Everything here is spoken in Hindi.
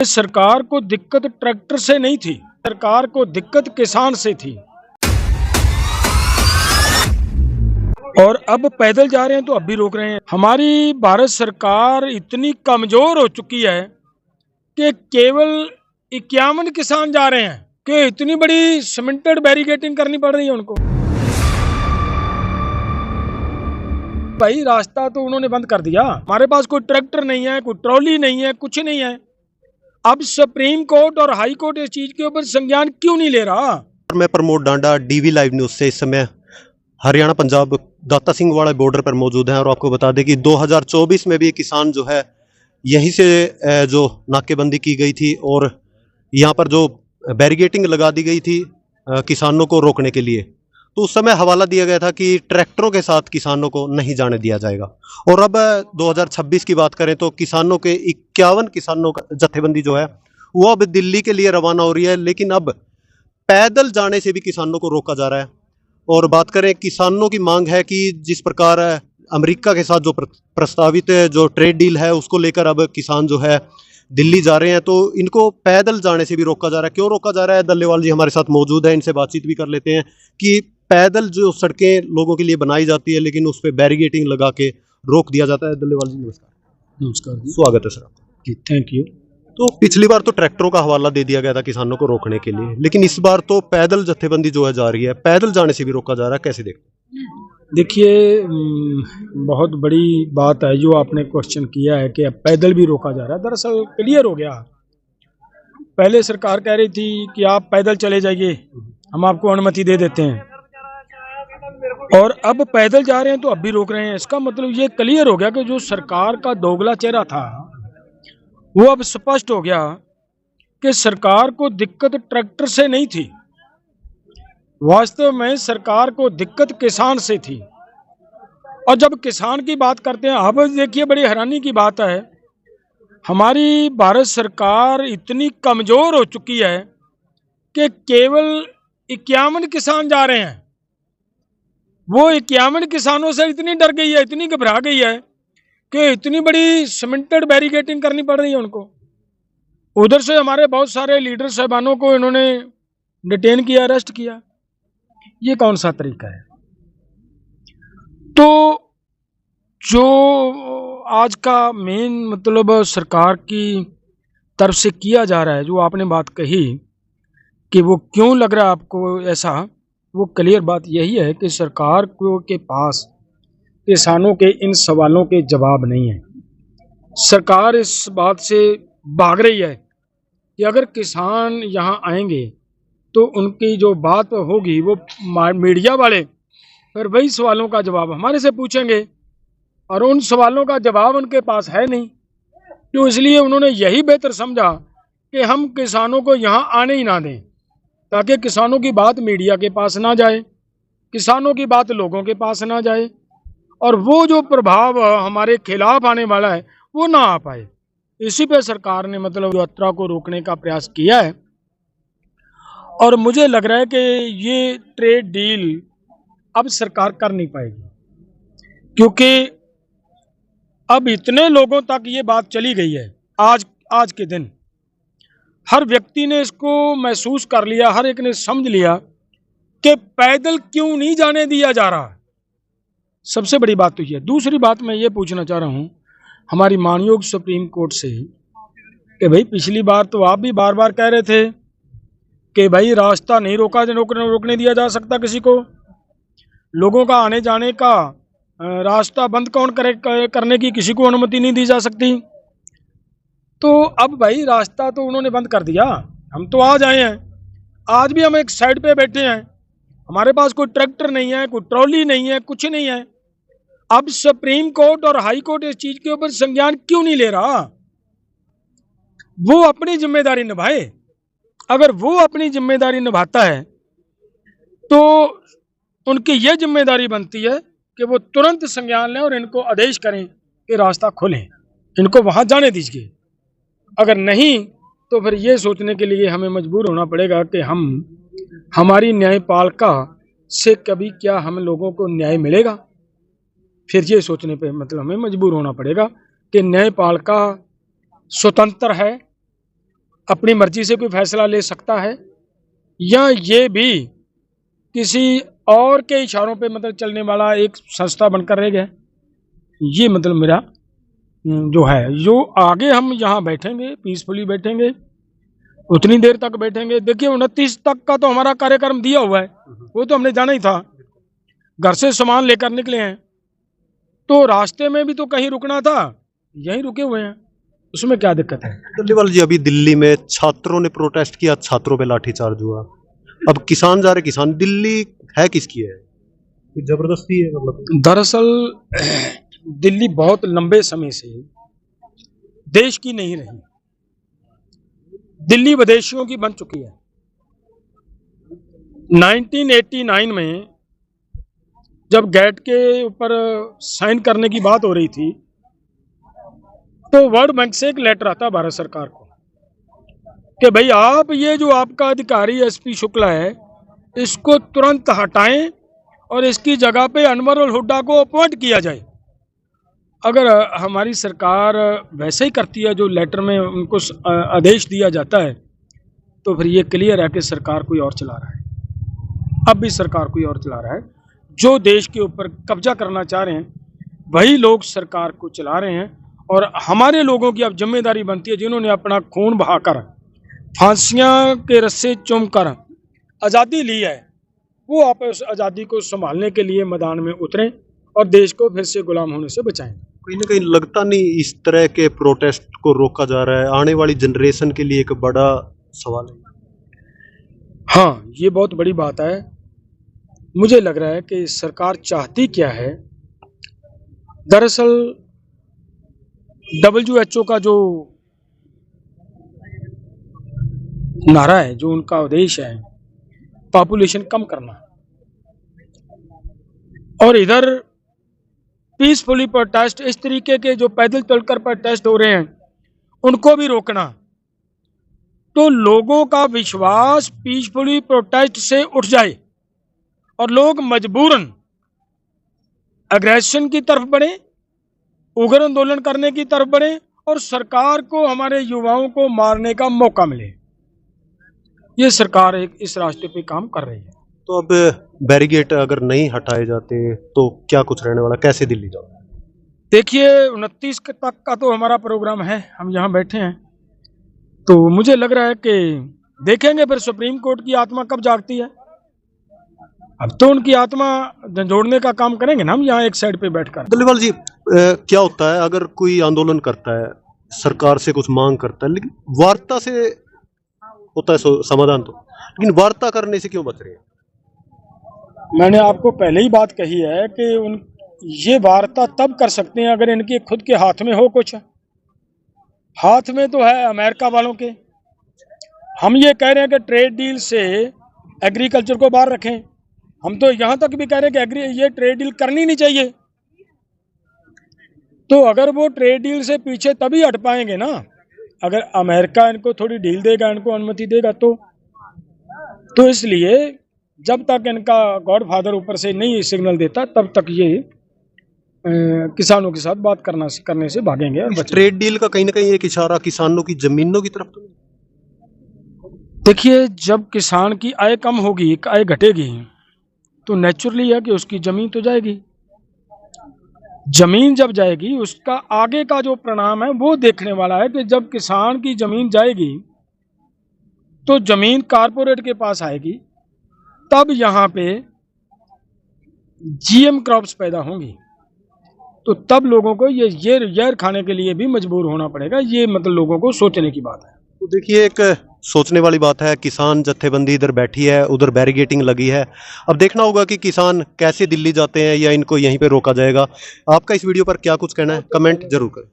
सरकार को दिक्कत ट्रैक्टर से नहीं थी, सरकार को दिक्कत किसान से थी। और अब पैदल जा रहे हैं तो अब भी रोक रहे हैं। हमारी भारत सरकार इतनी कमजोर हो चुकी है कि केवल 51 किसान जा रहे हैं कि इतनी बड़ी सीमेंटेड बैरिकेडिंग करनी पड़ रही है उनको। भाई रास्ता तो उन्होंने बंद कर दिया, हमारे पास कोई ट्रैक्टर नहीं है, कोई ट्रॉली नहीं है, कुछ नहीं है। अब सुप्रीम कोर्ट और हाई कोर्ट इस चीज के ऊपर संज्ञान क्यों नहीं ले रहा? मैं प्रमोद डांडा डीवी लाइव न्यूज से इस समय हरियाणा पंजाब दाता सिंह वाला बॉर्डर पर मौजूद हैं और आपको बता दें कि 2024 में भी किसान जो है यहीं से जो नाकेबंदी की गई थी और यहाँ पर जो बैरिकेडिंग लगा दी गई थी किसानों को रोकने के लिए, तो उस समय हवाला दिया गया था कि ट्रैक्टरों के साथ किसानों को नहीं जाने दिया जाएगा। और अब 2026 की बात करें तो किसानों के 51 किसानों का जत्थेबंदी जो है वो अब दिल्ली के लिए रवाना हो रही है, लेकिन अब पैदल जाने से भी किसानों को रोका जा रहा है। और बात करें किसानों की मांग है कि जिस प्रकार अमेरिका के साथ जो प्रस्तावित जो ट्रेड डील है उसको लेकर अब किसान जो है दिल्ली जा रहे हैं, तो इनको पैदल जाने से भी रोका जा रहा है। क्यों रोका जा रहा है? दल्लेवाल जी हमारे साथ मौजूद है, इनसे बातचीत भी कर लेते हैं कि पैदल जो सड़कें लोगों के लिए बनाई जाती है लेकिन उस पर बैरिकेडिंग लगा के रोक दिया जाता है। दल्लेवाल जी नमस्कार। नमस्कार जी। स्वागत है सर आपका। जी थैंक यू। तो पिछली बार तो ट्रैक्टरों का हवाला दे दिया गया था किसानों को रोकने के लिए, लेकिन इस बार तो पैदल जत्थेबंदी जो है जा रही है, पैदल जाने से भी रोका जा रहा है, कैसे देखते हैं? देखिए बहुत बड़ी बात है जो आपने क्वेश्चन किया है कि अब पैदल भी रोका जा रहा है। दरअसल क्लियर हो गया, पहले सरकार कह रही थी कि आप पैदल चले जाइए, हम आपको अनुमति दे देते हैं, और अब पैदल जा रहे हैं तो अब भी रोक रहे हैं। इसका मतलब ये क्लियर हो गया कि जो सरकार का दोगला चेहरा था वो अब स्पष्ट हो गया कि सरकार को दिक्कत ट्रैक्टर से नहीं थी, वास्तव में सरकार को दिक्कत किसान से थी। और जब किसान की बात करते हैं, अब देखिए बड़ी हैरानी की बात है, हमारी भारत सरकार इतनी कमजोर हो चुकी है कि केवल 51 किसान जा रहे हैं। वो 51 किसानों से इतनी डर गई है, इतनी घबरा गई है कि इतनी बड़ी सीमेंटेड बैरिकेडिंग करनी पड़ रही है उनको। उधर से हमारे बहुत सारे लीडर साहबानों को इन्होंने डिटेन किया, अरेस्ट किया। ये कौन सा तरीका है? तो जो आज का मेन मतलब सरकार की तरफ से किया जा रहा है, जो आपने बात कही कि वो क्यों लग रहा है आपको ऐसा, वो क्लियर बात यही है कि सरकार के पास किसानों के इन सवालों के जवाब नहीं है। सरकार इस बात से भाग रही है कि अगर किसान यहाँ आएंगे तो उनकी जो बात होगी वो मीडिया वाले फिर वही सवालों का जवाब हमारे से पूछेंगे, और उन सवालों का जवाब उनके पास है नहीं। तो इसलिए उन्होंने यही बेहतर समझा कि हम किसानों को यहाँ आने ही ना दें, ताकि किसानों की बात मीडिया के पास ना जाए, किसानों की बात लोगों के पास ना जाए, और वो जो प्रभाव हमारे खिलाफ आने वाला है वो ना आ पाए। इसी पे सरकार ने मतलब यात्रा को रोकने का प्रयास किया है। और मुझे लग रहा है कि ये ट्रेड डील अब सरकार कर नहीं पाएगी, क्योंकि अब इतने लोगों तक ये बात चली गई है। आज के दिन हर व्यक्ति ने इसको महसूस कर लिया, हर एक ने समझ लिया कि पैदल क्यों नहीं जाने दिया जा रहा। सबसे बड़ी बात तो ये। दूसरी बात मैं ये पूछना चाह रहा हूँ हमारी मानयोग सुप्रीम कोर्ट से कि भाई पिछली बार तो आप भी बार बार कह रहे थे कि भाई रास्ता नहीं रोकने दिया जा सकता किसी को, लोगों का आने जाने का रास्ता बंद कौन करने की किसी को अनुमति नहीं दी जा सकती। तो अब भाई रास्ता तो उन्होंने बंद कर दिया, हम तो आज आए हैं, आज भी हम एक साइड पे बैठे हैं, हमारे पास कोई ट्रैक्टर नहीं है, कोई ट्रॉली नहीं है, कुछ नहीं है। अब सुप्रीम कोर्ट और हाई कोर्ट इस चीज के ऊपर संज्ञान क्यों नहीं ले रहा? वो अपनी जिम्मेदारी निभाए। अगर वो अपनी जिम्मेदारी निभाता है तो उनकी यह जिम्मेदारी बनती है कि वो तुरंत संज्ञान लें और इनको आदेश करें कि रास्ता खोलें, इनको वहां जाने दीजिए। अगर नहीं तो फिर ये सोचने के लिए हमें मजबूर होना पड़ेगा कि हमारी न्यायपालिका से कभी क्या हम लोगों को न्याय मिलेगा। फिर ये सोचने पे मतलब हमें मजबूर होना पड़ेगा कि न्यायपालिका स्वतंत्र है, अपनी मर्जी से कोई फैसला ले सकता है, या ये भी किसी और के इशारों पे मतलब चलने वाला एक संस्था बनकर रह गया। ये मतलब मेरा जो है, जो आगे हम यहाँ बैठेंगे, पीसफुली बैठेंगे, उतनी देर तक बैठेंगे। देखिए 29 तक का तो हमारा कार्यक्रम दिया हुआ है, वो तो हमने जाना ही था। घर से सामान लेकर निकले हैं, तो रास्ते में भी तो कहीं रुकना था, यहीं रुके हुए हैं, उसमें क्या दिक्कत है। डल्लीवाल जी, अभी दिल्ली में छात्रों ने प्रोटेस्ट किया, छात्रों पे लाठीचार्ज हुआ, अब किसान जा रहे, किसान, दिल्ली है किसकी है? जबरदस्ती है मतलब। दरअसल दिल्ली बहुत लंबे समय से देश की नहीं रही, दिल्ली विदेशियों की बन चुकी है। 1989 में जब गैट के ऊपर साइन करने की बात हो रही थी, तो वर्ल्ड बैंक से एक लेटर आता भारत सरकार को कि भाई आप ये जो आपका अधिकारी एसपी शुक्ला है, इसको तुरंत हटाएं और इसकी जगह पे अनवर अल हुड्डा को अपॉइंट किया जाए। अगर हमारी सरकार वैसे ही करती है जो लेटर में उनको आदेश दिया जाता है, तो फिर ये क्लियर है कि सरकार कोई और चला रहा है। अब भी सरकार कोई और चला रहा है। जो देश के ऊपर कब्जा करना चाह रहे हैं वही लोग सरकार को चला रहे हैं, और हमारे लोगों की अब जिम्मेदारी बनती है, जिन्होंने अपना खून बहाकर, फांसियां के रस्से चूमकर आज़ादी ली है, वो आप उस आज़ादी को संभालने के लिए मैदान में उतरें और देश को फिर से गुलाम होने से बचाएं। कहीं ना कहीं लगता नहीं इस तरह के प्रोटेस्ट को रोका जा रहा है, आने वाली जनरेशन के लिए एक बड़ा सवाल है। हाँ, ये बहुत बड़ी बात है। मुझे लग रहा है कि सरकार चाहती क्या है। दरअसल WHO का जो नारा है, जो उनका उद्देश्य है, पॉपुलेशन कम करना, और इधर पीसफुली प्रोटेस्ट, इस तरीके के जो पैदल चलकर प्रोटेस्ट हो रहे हैं, उनको भी रोकना, तो लोगों का विश्वास पीसफुली प्रोटेस्ट से उठ जाए और लोग मजबूरन एग्रेशन की तरफ बढ़े, उग्र आंदोलन करने की तरफ बढ़े, और सरकार को, हमारे युवाओं को मारने का मौका मिले। ये सरकार एक इस रास्ते पे काम कर रही है। तो अब बैरिकेड अगर नहीं हटाए जाते तो क्या कुछ रहने वाला, कैसे दिल्ली जाओ? देखिए 29 तक का तो हमारा प्रोग्राम है, हम यहाँ बैठे हैं, तो मुझे लग रहा है कि देखेंगे फिर सुप्रीम कोर्ट की आत्मा कब जागती है। अब तो उनकी आत्मा जोड़ने का काम करेंगे ना हम यहाँ एक साइड पे बैठकर। डल्लीवाल जी, क्या होता है अगर कोई आंदोलन करता है, सरकार से कुछ मांग करता है, लेकिन वार्ता से होता है समाधान, तो लेकिन वार्ता करने से क्यों बच रहे हैं? मैंने आपको पहले ही बात कही है कि ये वार्ता तब कर सकते हैं अगर इनके खुद के हाथ में हो कुछ। हाथ में तो है अमेरिका वालों के। हम ये कह रहे हैं कि ट्रेड डील से एग्रीकल्चर को बाहर रखें, हम तो यहाँ तक भी कह रहे हैं कि ये ट्रेड डील करनी नहीं चाहिए। तो अगर वो ट्रेड डील से पीछे तभी हट पाएंगे ना, अगर अमेरिका इनको थोड़ी डील देगा, इनको अनुमति देगा तो इसलिए जब तक इनका गॉडफादर ऊपर से नहीं सिग्नल देता, तब तक ये किसानों के साथ बात करने से भागेंगे। और ट्रेड डील का कहीं ना कहीं एक इशारा किसानों की जमीनों की तरफ तो नहीं? देखिए, जब किसान की आय कम होगी, आय घटेगी, तो नेचुरली है कि उसकी जमीन तो जाएगी। जमीन जब जाएगी, उसका आगे का जो परिणाम है वो देखने वाला है कि जब किसान की जमीन जाएगी तो जमीन कारपोरेट के पास आएगी, तब यहाँ पे जीएम क्रॉप्स पैदा होंगी, तो तब लोगों को ये जहर खाने के लिए भी मजबूर होना पड़ेगा। ये मतलब लोगों को सोचने की बात है। तो देखिए, एक सोचने वाली बात है, किसान जत्थेबंदी इधर बैठी है, उधर बैरिकेटिंग लगी है। अब देखना होगा कि किसान कैसे दिल्ली जाते हैं या इनको यहीं पे रोका जाएगा। आपका इस वीडियो पर क्या कुछ कहना है, कमेंट जरूर करें।